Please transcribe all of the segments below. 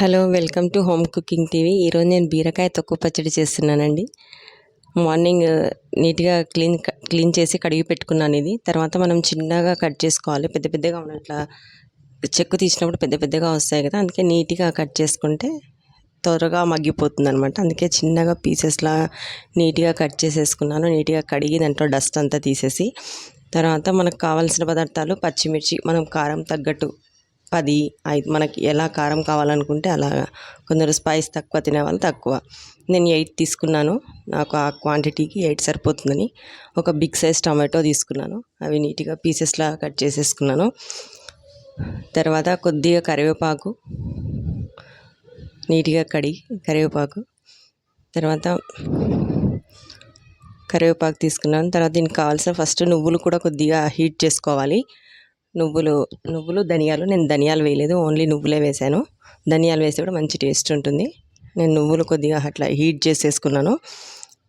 Hello, welcome to home cooking TV. ఈరోజు నేను బీరకాయ తొక్కు పచ్చడి చేస్తున్నానండి. మార్నింగ్ నీట్గా క్లీన్ చేసి కడిగి పెట్టుకున్నాను. ఇది తర్వాత మనం చిన్నగా కట్ చేసుకోవాలి. పెద్ద పెద్దగా ఉన్నట్ల చెక్కు తీసినప్పుడు పెద్ద పెద్దగా వస్తాయి కదా, అందుకే నీట్గా కట్ చేసుకుంటే త్వరగా మగ్గిపోతుంది అనమాట. అందుకే చిన్నగా పీసెస్లా నీట్గా కట్ చేసేసుకున్నాను. నీట్గా కడిగి దాంట్లో డస్ట్ అంతా తీసేసి, తర్వాత మనకు కావాల్సిన పదార్థాలు పచ్చిమిర్చి, మనం కారం తగ్గట్టు 10, 5 మనకి ఎలా కారం కావాలనుకుంటే అలాగా. కొందరు స్పైస్ తక్కువ తినేవాళ్ళు తక్కువ. నేను 8 తీసుకున్నాను. నాకు ఆ క్వాంటిటీకి 8 సరిపోతుందని. ఒక బిగ్ సైజ్ టమాటో తీసుకున్నాను. అవి నీట్గా పీసెస్లా కట్ చేసేసుకున్నాను. తర్వాత కొద్దిగా కరివేపాకు నీట్గా కడిగి తర్వాత కరివేపాకు తీసుకున్నాను. తర్వాత దీనికి కావాల్సిన ఫస్ట్ నువ్వులు కూడా కొద్దిగా హీట్ చేసుకోవాలి. నువ్వులు ధనియాలు, నేను ధనియాలు వేయలేదు, ఓన్లీ నువ్వులే వేసాను. ధనియాలు వేస్తే కూడా మంచి టేస్ట్ ఉంటుంది. నేను నువ్వులు కొద్దిగా అట్లా హీట్ చేసేసుకున్నాను.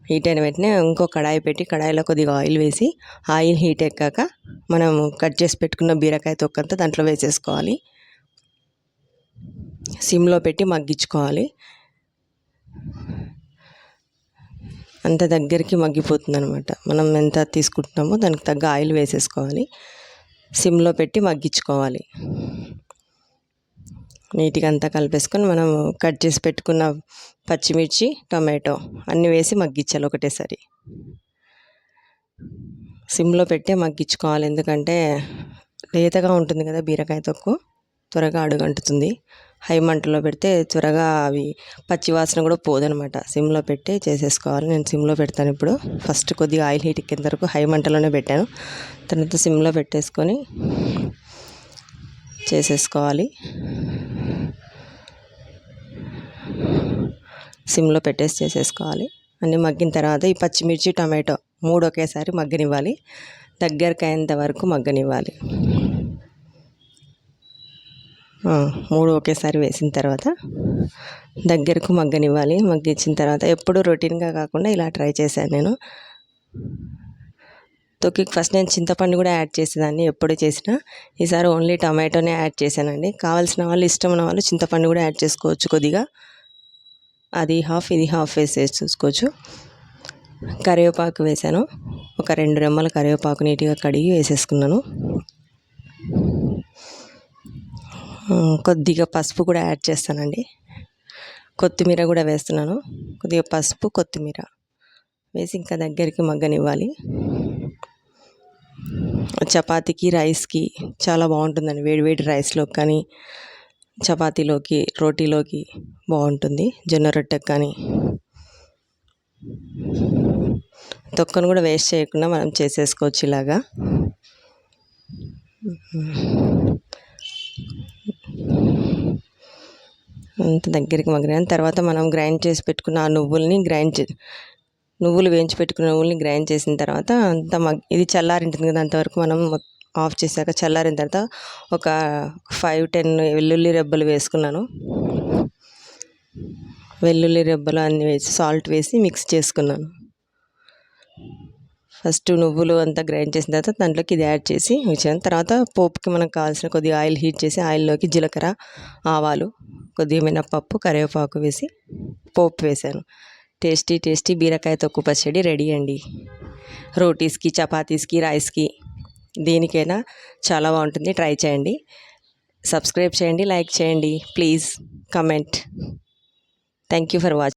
హీట్ అయిన వెంటనే ఇంకో కడాయి పెట్టి, కడాయిలో కొద్దిగా ఆయిల్ వేసి, ఆయిల్ హీట్ ఎక్కాక మనం కట్ చేసి పెట్టుకున్న బీరకాయ తొక్కంతా దాంట్లో వేసేసుకోవాలి. సిమ్లో పెట్టి మగ్గించుకోవాలి. అంత దగ్గరికి మగ్గిపోతుంది అనమాట. మనం ఎంత తీసుకుంటున్నామో దానికి తగ్గ ఆయిల్ వేసేసుకోవాలి. సిమ్లో పెట్టి మగ్గించుకోవాలి. నీట్గా అంతా కలిపేసుకొని మనం కట్ చేసి పెట్టుకున్న పచ్చిమిర్చి, టొమాటో అన్నీ వేసి మగ్గించాలి ఒకటేసారి. సిమ్లో పెట్టే మగ్గించుకోవాలి, ఎందుకంటే లేతగా ఉంటుంది కదా బీరకాయ తొక్కు, త్వరగా అడుగంటుతుంది. హై మంటలో పెడితే త్వరగా అవి పచ్చివాసన కూడా పోదనమాట. సిమ్లో పెట్టి చేసేసుకోవాలి. నేను సిమ్లో పెడతాను ఇప్పుడు. ఫస్ట్ కొద్దిగా ఆయిల్ హీట్ ఎక్కేంత వరకు హై మంటలోనే పెట్టాను. తర్వాత సిమ్లో పెట్టేసుకొని చేసేసుకోవాలి. సిమ్లో పెట్టేసి చేసేసుకోవాలి. అన్నీ మగ్గిన తర్వాత ఈ పచ్చిమిర్చి, టమాటో 3 ఒకేసారి మగ్గనివ్వాలి. దగ్గరికి అయ్యేంత వరకు మగ్గనివ్వాలి. 3 ఒకేసారి వేసిన తర్వాత దగ్గరకు మగ్గనివ్వాలి. మగ్గించిన తర్వాత ఎప్పుడు రొటీన్గా కాకుండా ఇలా ట్రై చేశాను నేను. తొక్కి ఫస్ట్ నేను చింతపండు కూడా యాడ్ చేసేదాన్ని ఎప్పుడు చేసినా. ఈసారి ఓన్లీ టమాటోనే యాడ్ చేశానండి. కావాల్సిన వాళ్ళు, ఇష్టం ఉన్న వాళ్ళు చింతపండు కూడా యాడ్ చేసుకోవచ్చు కొద్దిగా. అది హాఫ్, ఇది హాఫ్ వేసేసి చూసుకోవచ్చు. కరివేపాకు వేసాను. ఒక 2 రెమ్మల కరివేపాకు నీట్గా కడిగి వేసేసుకున్నాను. కొద్దిగా పసుపు కూడా యాడ్ చేస్తానండి. కొత్తిమీర కూడా వేస్తున్నాను. కొద్దిగా పసుపు, కొత్తిమీర వేసి ఇంకా దగ్గరికి మగ్గనివ్వాలి. చపాతీకి, రైస్కి చాలా బాగుంటుందండి. వేడివేడి రైస్లోకి కానీ, చపాతీలోకి, రోటీలోకి బాగుంటుంది. జొన్న రొట్టెకి కానీ. తొక్కను కూడా వేస్ట్ చేయకుండా మనం చేసేసుకోవచ్చు ఇలాగా. అంత దగ్గరికి మగ్గిన తర్వాత మనం గ్రైండ్ చేసి పెట్టుకున్న ఆ నువ్వులు వేయించి పెట్టుకున్న నువ్వుల్ని గ్రైండ్ చేసిన తర్వాత ఇది చల్లారింటుంది కదా, అంతవరకు మనం ఆఫ్ చేశాక చల్లారిన తర్వాత ఒక 5-10 వెల్లుల్లి రెబ్బలు వేసుకున్నాను. వెల్లుల్లి రెబ్బలు అన్నీ వేసి సాల్ట్ వేసి మిక్స్ చేసుకున్నాను. ఫస్ట్ నువ్వులు అంతా గ్రైండ్ చేసిన తర్వాత దాంట్లోకి ఇది యాడ్ చేసి ఉంచాను. తర్వాత పోపుకి మనకు కావాల్సిన కొద్దిగా ఆయిల్ హీట్ చేసి, ఆయిల్లోకి జీలకర్ర, ఆవాలు, కొద్దిగా మినప్పప్పు, కరివేపాకు వేసి పోపు వేసాను. టేస్టీ బీరకాయ తొక్కు పచ్చడి రెడీ అండి. రోటీస్కి, చపాతీస్కి, రైస్కి దేనికైనా చాలా బాగుంటుంది. ట్రై చేయండి. సబ్స్క్రైబ్ చేయండి, లైక్ చేయండి, please comment. Thank you for watching.